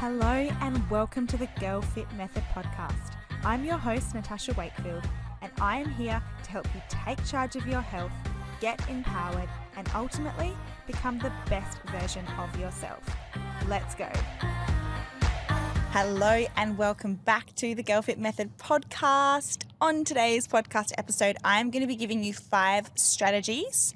Hello and welcome to the Girl Fit Method podcast. I'm your host, Natasha Wakefield, and I am here to help you take charge of your health, get empowered, and ultimately become the best version of yourself. Let's go. Hello and welcome back to the Girl Fit Method podcast. On today's podcast episode, I'm going to be giving you 5 strategies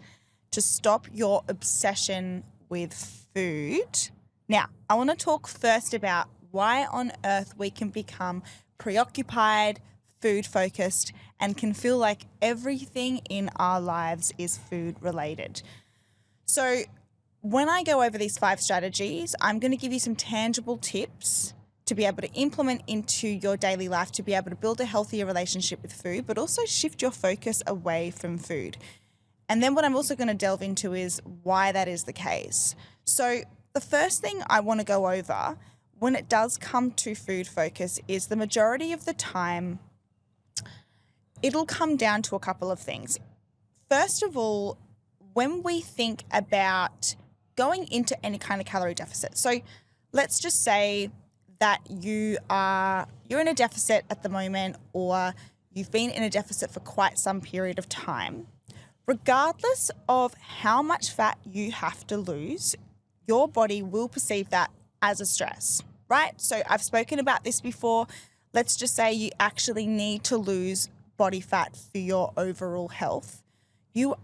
to stop your obsession with food. Now, I want to talk first about why on earth we can become preoccupied, food-focused, and can feel like everything in our lives is food-related. So when I go over these 5 strategies, I'm going to give you some tangible tips to be able to implement into your daily life to be able to build a healthier relationship with food, but also shift your focus away from food. And then what I'm also going to delve into is why that is the case. So the first thing I want to go over when it does come to food focus is the majority of the time, it'll come down to a couple of things. First of all, when we think about going into any kind of calorie deficit. So let's just say that you're in a deficit at the moment, or you've been in a deficit for quite some period of time. Regardless of how much fat you have to lose, your body will perceive that as a stress, right? So I've spoken about this before. Let's just say you actually need to lose body fat for your overall health. Your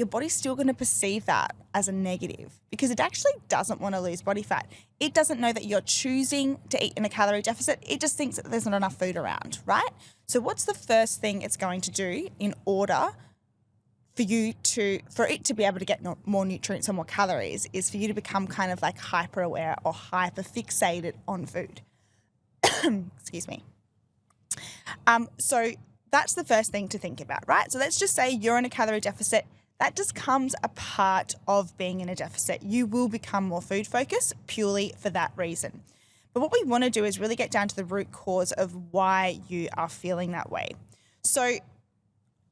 body's still going to perceive that as a negative because it actually doesn't want to lose body fat. It doesn't know that you're choosing to eat in a calorie deficit. It just thinks that there's not enough food around, right? So what's the first thing it's going to do in order for it to be able to get more nutrients and more calories is for you to become kind of like hyper aware or hyper fixated on food. Excuse me. So that's the first thing to think about, right? So let's just say you're in a calorie deficit. That just comes a part of being in a deficit. You will become more food focused purely for that reason. But what we want to do is really get down to the root cause of why you are feeling that way. So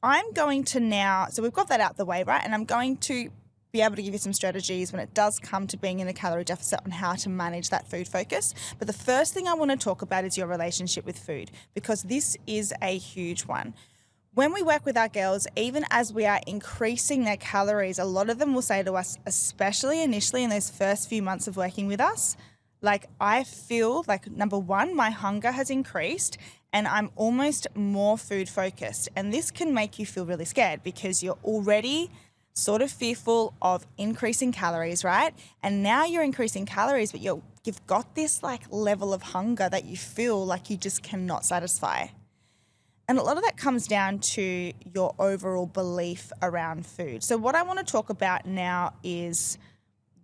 I'm going to so we've got that out the way, right? And I'm going to be able to give you some strategies when it does come to being in a calorie deficit on how to manage that food focus. But the first thing I want to talk about is your relationship with food, because this is a huge one. When we work with our girls, even as we are increasing their calories, a lot of them will say to us, especially initially in those first few months of working with us, like, I feel like, number one, my hunger has increased and I'm almost more food focused. And this can make you feel really scared because you're already sort of fearful of increasing calories, right? And now you're increasing calories, but you've got this like level of hunger that you feel like you just cannot satisfy. And a lot of that comes down to your overall belief around food. So what I want to talk about now is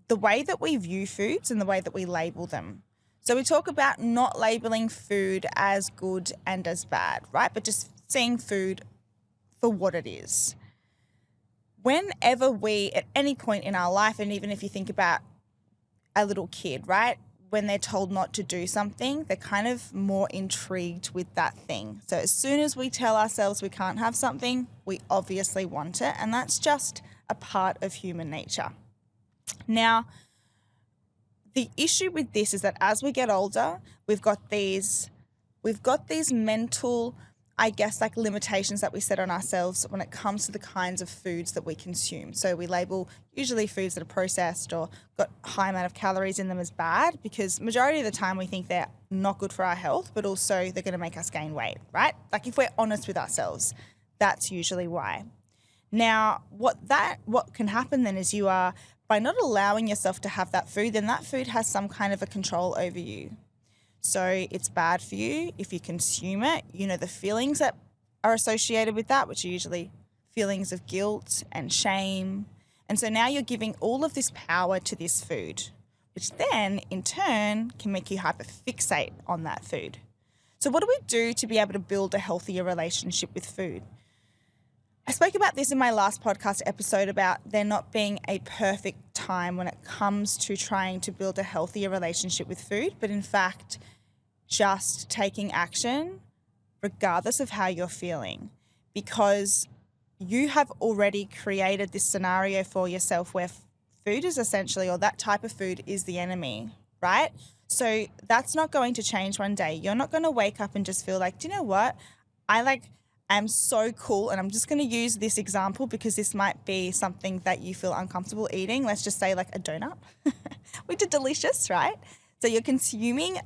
the way that we view foods and the way that we label them. So we talk about not labeling food as good and as bad, right? But just seeing food for what it is. Whenever we, at any point in our life, and even if you think about a little kid, right? When they're told not to do something, they're kind of more intrigued with that thing. So as soon as we tell ourselves we can't have something, we obviously want it. And that's just a part of human nature. Now, the issue with this is that as we get older, we've got these mental, I guess, like limitations that we set on ourselves when it comes to the kinds of foods that we consume. So we label usually foods that are processed or got a high amount of calories in them as bad because majority of the time we think they're not good for our health, but also they're going to make us gain weight, right? Like if we're honest with ourselves, that's usually why. Now, what can happen then is by not allowing yourself to have that food, then that food has some kind of a control over you. So it's bad for you if you consume it. You know, the feelings that are associated with that, which are usually feelings of guilt and shame. And so now you're giving all of this power to this food, which then in turn can make you hyperfixate on that food. So what do we do to be able to build a healthier relationship with food? I spoke about this in my last podcast episode about there not being a perfect time when it comes to trying to build a healthier relationship with food, but in fact, just taking action regardless of how you're feeling, because you have already created this scenario for yourself where food is essentially, or that type of food is the enemy, right? So that's not going to change one day. You're not going to wake up and just feel like, do you know what? I'm so cool. And I'm just going to use this example because this might be something that you feel uncomfortable eating. Let's just say like a donut, which are delicious, right? So you're consuming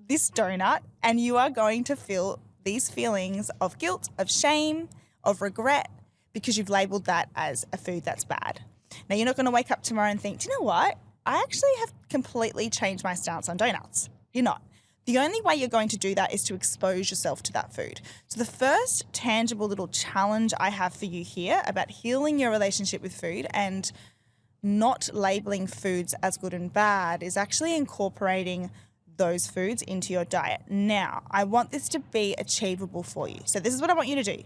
this donut and you are going to feel these feelings of guilt, of shame, of regret, because you've labeled that as a food that's bad. Now, you're not going to wake up tomorrow and think, do you know what? I actually have completely changed my stance on donuts. You're not. The only way you're going to do that is to expose yourself to that food. So the first tangible little challenge I have for you here about healing your relationship with food and not labeling foods as good and bad is actually incorporating those foods into your diet. Now, I want this to be achievable for you. So this is what I want you to do.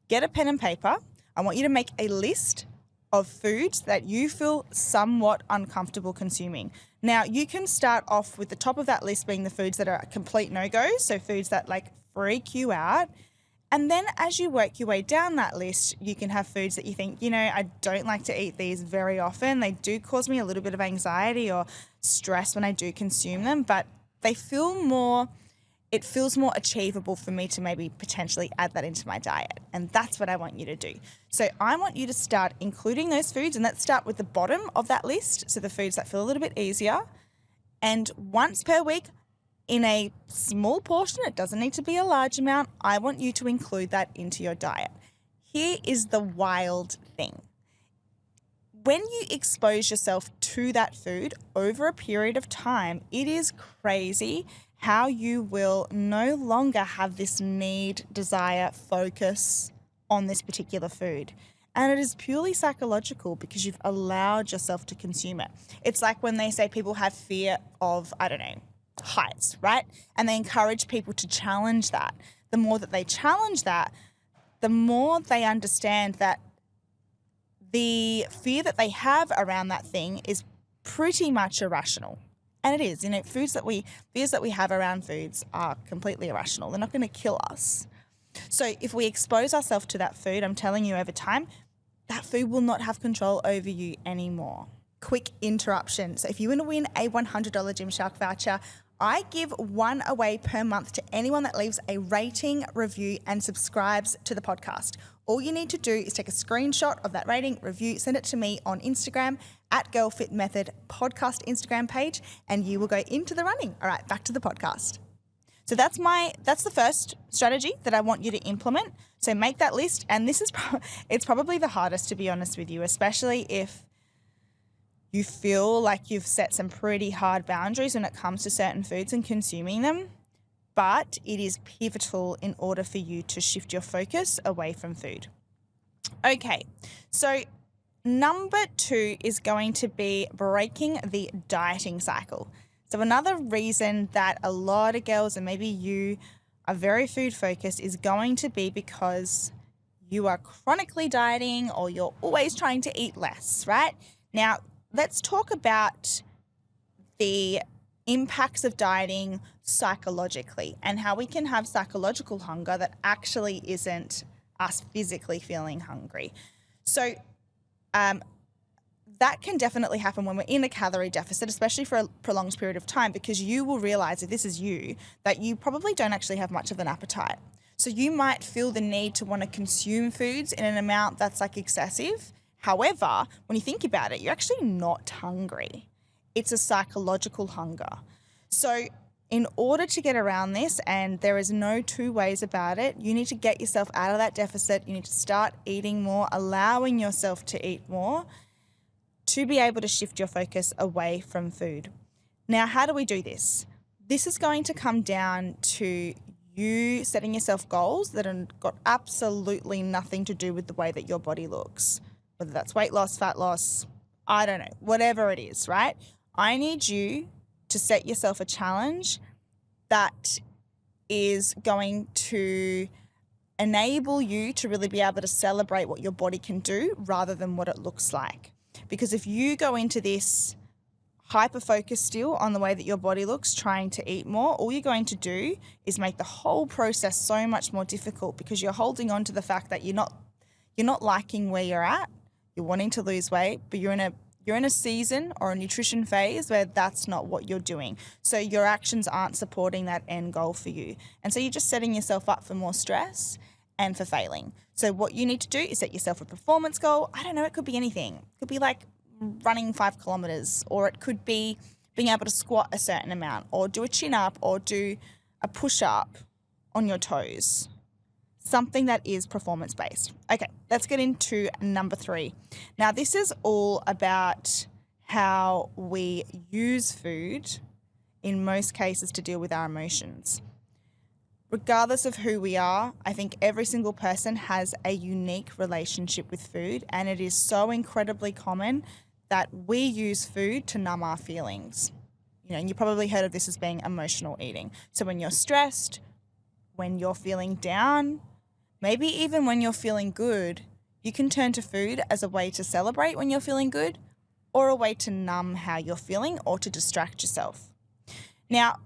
Get a pen and paper. I want you to make a list of foods that you feel somewhat uncomfortable consuming. Now, you can start off with the top of that list being the foods that are complete no-goes, so foods that like freak you out. And then as you work your way down that list, you can have foods that you think, you know, I don't like to eat these very often. They do cause me a little bit of anxiety or stress when I do consume them, but it feels more achievable for me to maybe potentially add that into my diet. And that's what I want you to do. So I want you to start including those foods, and let's start with the bottom of that list. So the foods that feel a little bit easier. And once per week, in a small portion, it doesn't need to be a large amount, I want you to include that into your diet. Here is the wild thing. When you expose yourself to that food over a period of time, it is crazy how you will no longer have this need, desire, focus on this particular food. And it is purely psychological because you've allowed yourself to consume it. It's like when they say people have fear of, heights, right? And they encourage people to challenge that. The more that they challenge that, the more they understand that the fear that they have around that thing is pretty much irrational. And it is, fears that we have around foods are completely irrational. They're not going to kill us. So if we expose ourselves to that food, I'm telling you over time, that food will not have control over you anymore. Quick interruption. So if you want to win a $100 Gymshark voucher, I give one away per month to anyone that leaves a rating, review, and subscribes to the podcast. All you need to do is take a screenshot of that rating, review, send it to me on Instagram at GirlFitMethod podcast Instagram page, and you will go into the running. All right, back to the podcast. So that's the first strategy that I want you to implement. So make that list, and this is it's probably the hardest, to be honest with you, especially if you feel like you've set some pretty hard boundaries when it comes to certain foods and consuming them, but it is pivotal in order for you to shift your focus away from food. Okay, so number 2 is going to be breaking the dieting cycle. So another reason that a lot of girls, and maybe you, are very food focused is going to be because you are chronically dieting or you're always trying to eat less, right? Now, let's talk about the impacts of dieting psychologically and how we can have psychological hunger that actually isn't us physically feeling hungry. So that can definitely happen when we're in a calorie deficit, especially for a prolonged period of time, because you will realize, if this is you, that you probably don't actually have much of an appetite. So you might feel the need to want to consume foods in an amount that's like excessive. However, when you think about it, you're actually not hungry. It's a psychological hunger. So in order to get around this, and there is no two ways about it, you need to get yourself out of that deficit. You need to start eating more, allowing yourself to eat more to be able to shift your focus away from food. Now, how do we do this? This is going to come down to you setting yourself goals that have got absolutely nothing to do with the way that your body looks. Whether that's weight loss, fat loss, I don't know, whatever it is, right? I need you to set yourself a challenge that is going to enable you to really be able to celebrate what your body can do rather than what it looks like. Because if you go into this hyper-focus still on the way that your body looks, trying to eat more, all you're going to do is make the whole process so much more difficult, because you're holding on to the fact that you're not liking where you're at. You're wanting to lose weight, but you're you're in a season or a nutrition phase where that's not what you're doing. So your actions aren't supporting that end goal for you. And so you're just setting yourself up for more stress and for failing. So what you need to do is set yourself a performance goal. I don't know, it could be anything. It could be like running 5 kilometers, or it could be being able to squat a certain amount, or do a chin up, or do a push up on your toes. Something that is performance based. Okay, let's get into number 3. Now, this is all about how we use food in most cases to deal with our emotions. Regardless of who we are, I think every single person has a unique relationship with food, and it is so incredibly common that we use food to numb our feelings. And you probably heard of this as being emotional eating. So when you're stressed, when you're feeling down, maybe even when you're feeling good, you can turn to food as a way to celebrate when you're feeling good, or a way to numb how you're feeling or to distract yourself. Now,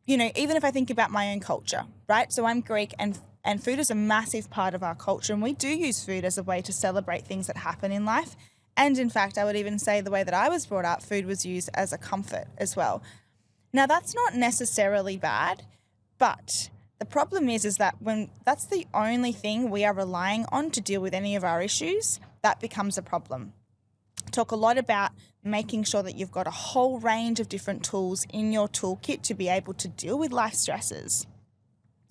even if I think about my own culture, right? So I'm Greek, and food is a massive part of our culture, and we do use food as a way to celebrate things that happen in life. And in fact, I would even say the way that I was brought up, food was used as a comfort as well. Now, that's not necessarily bad, but the problem is that when that's the only thing we are relying on to deal with any of our issues, that becomes a problem. Talk a lot about making sure that you've got a whole range of different tools in your toolkit to be able to deal with life stresses.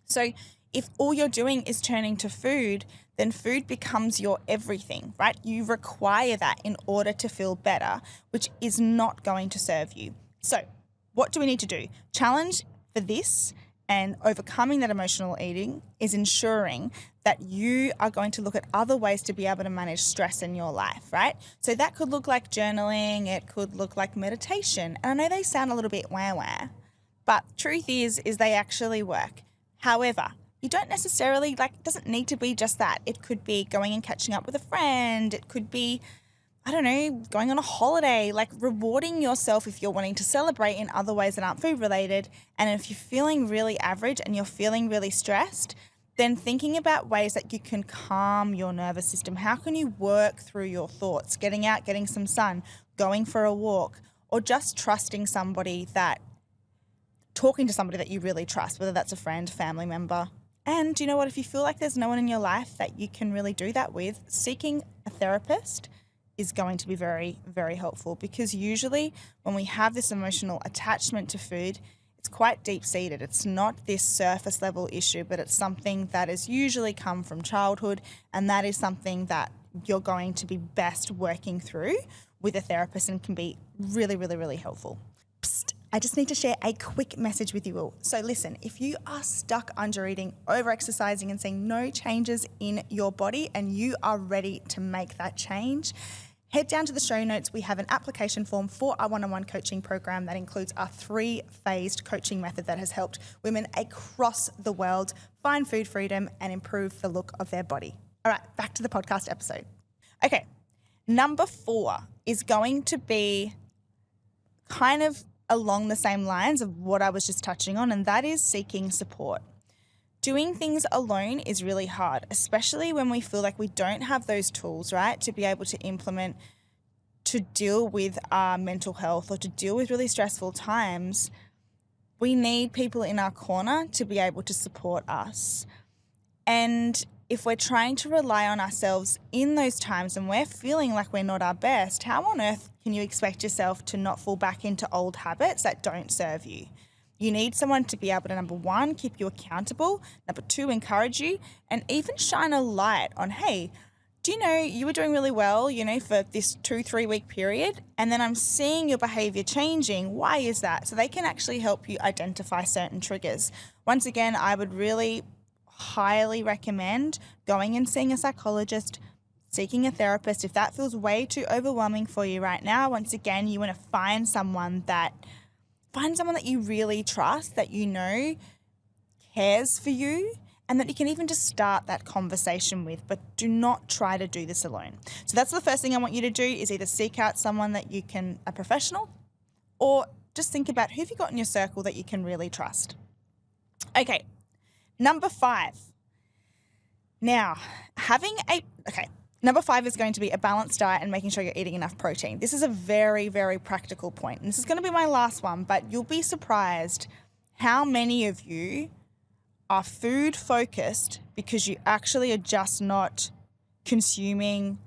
So if all you're doing is turning to food, then food becomes your everything, right? You require that in order to feel better, which is not going to serve you. So what do we need to do? Challenge for this and overcoming that emotional eating is ensuring that you are going to look at other ways to be able to manage stress in your life, right? So that could look like journaling, it could look like meditation. And I know they sound a little bit wah-wah, but truth is they actually work. However, you don't necessarily, it doesn't need to be just that. It could be going and catching up with a friend. It could be, going on a holiday, rewarding yourself if you're wanting to celebrate in other ways that aren't food related. And if you're feeling really average and you're feeling really stressed, then thinking about ways that you can calm your nervous system. How can you work through your thoughts? Getting out, getting some sun, going for a walk, or just talking to somebody that you really trust, whether that's a friend, family member. And you know what? If you feel like there's no one in your life that you can really do that with, seeking a therapist is going to be very, very helpful, because usually when we have this emotional attachment to food, it's quite deep-seated. It's not this surface level issue, but it's something that has usually come from childhood, and that is something that you're going to be best working through with a therapist and can be really, really, really helpful. Psst, I just need to share a quick message with you all. So listen, if you are stuck under eating, over-exercising and seeing no changes in your body and you are ready to make that change, head down to the show notes. We have an application form for our one-on-one coaching program that includes our 3-phased coaching method that has helped women across the world find food freedom and improve the look of their body. All right, back to the podcast episode. Okay, number 4 is going to be kind of along the same lines of what I was just touching on, and that is seeking support. Doing things alone is really hard, especially when we feel like we don't have those tools, right, to be able to implement to deal with our mental health or to deal with really stressful times. We need people in our corner to be able to support us. And if we're trying to rely on ourselves in those times and we're feeling like we're not our best, how on earth can you expect yourself to not fall back into old habits that don't serve you? You need someone to be able to, number 1, keep you accountable, number 2, encourage you, and even shine a light on, hey, do you know you were doing really well, for this 2-3 week period, and then I'm seeing your behavior changing. Why is that? So they can actually help you identify certain triggers. Once again, I would really highly recommend going and seeing a psychologist, seeking a therapist. If that feels way too overwhelming for you right now, once again, you want to find someone that you really trust, that you know cares for you, and that you can even just start that conversation with, but do not try to do this alone. So that's the first thing I want you to do, is either seek out someone that you can, a professional, or just think about who have you got in your circle that you can really trust. Okay, number 5. Now, Number 5 is going to be a balanced diet and making sure you're eating enough protein. This is a very, very practical point. And this is going to be my last one, but you'll be surprised how many of you are food focused because you actually are just not consuming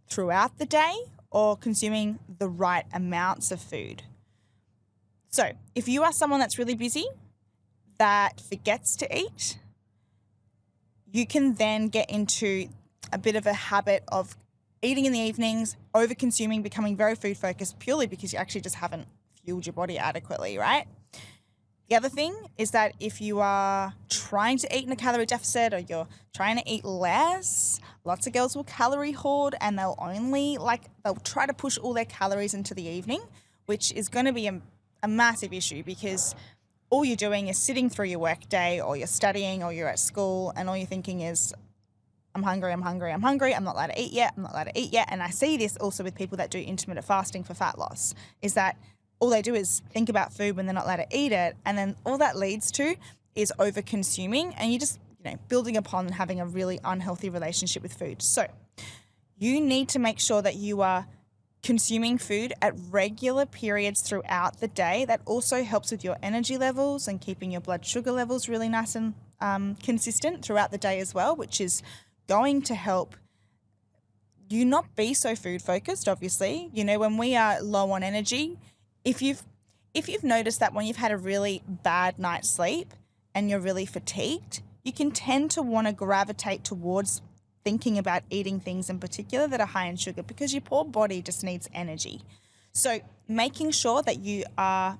throughout the day or consuming the right amounts of food. So if you are someone that's really busy, that forgets to eat, you can then get into a bit of a habit of eating in the evenings, over-consuming, becoming very food-focused purely because you actually just haven't fueled your body adequately, right? The other thing is that if you are trying to eat in a calorie deficit or you're trying to eat less, lots of girls will calorie hoard and they'll try to push all their calories into the evening, which is going to be a massive issue because all you're doing is sitting through your work day or you're studying or you're at school and all you're thinking is, I'm hungry, I'm hungry, I'm hungry, I'm not allowed to eat yet, I'm not allowed to eat yet. And I see this also with people that do intermittent fasting for fat loss, is that all they do is think about food when they're not allowed to eat it. And then all that leads to is over consuming and you're just, building upon having a really unhealthy relationship with food. So you need to make sure that you are consuming food at regular periods throughout the day. That also helps with your energy levels and keeping your blood sugar levels really nice and consistent throughout the day as well, which is going to help you not be so food focused, obviously. When we are low on energy, if you've noticed that when you've had a really bad night's sleep and you're really fatigued, you can tend to want to gravitate towards thinking about eating things in particular that are high in sugar because your poor body just needs energy. So making sure that you are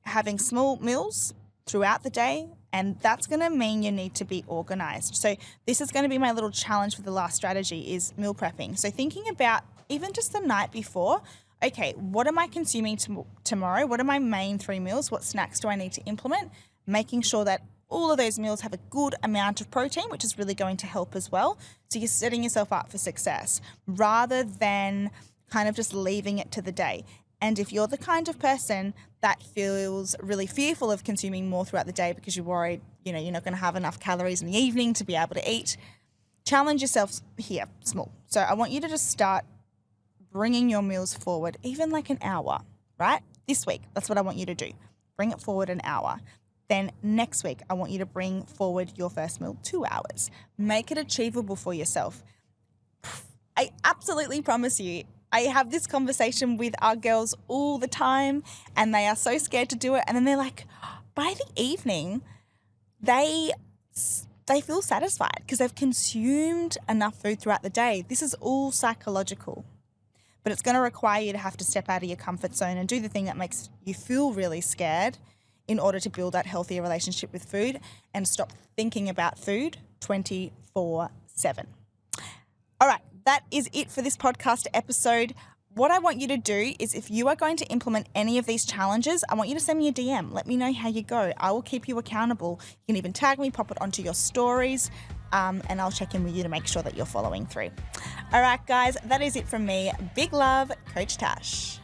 having small meals throughout the day, and that's going to mean you need to be organized. So this is going to be my little challenge for the last strategy is meal prepping. So thinking about even just the night before, okay, what am I consuming tomorrow? What are my main 3 meals? What snacks do I need to implement? Making sure that all of those meals have a good amount of protein, which is really going to help as well. So you're setting yourself up for success rather than kind of just leaving it to the day. And if you're the kind of person that feels really fearful of consuming more throughout the day because you're worried, you're not going to have enough calories in the evening to be able to eat, challenge yourself here, small. So I want you to just start bringing your meals forward, even like an hour, right? This week, that's what I want you to do. Bring it forward an hour. Then next week, I want you to bring forward your first meal 2 hours. Make it achievable for yourself. I absolutely promise you, I have this conversation with our girls all the time and they are so scared to do it. And then they're like, by the evening, they feel satisfied because they've consumed enough food throughout the day. This is all psychological, but it's going to require you to have to step out of your comfort zone and do the thing that makes you feel really scared in order to build that healthier relationship with food and stop thinking about food 24/7. All right. That is it for this podcast episode. What I want you to do is if you are going to implement any of these challenges, I want you to send me a DM. Let me know how you go. I will keep you accountable. You can even tag me, pop it onto your stories, and I'll check in with you to make sure that you're following through. All right, guys, that is it from me. Big love, Coach Tash.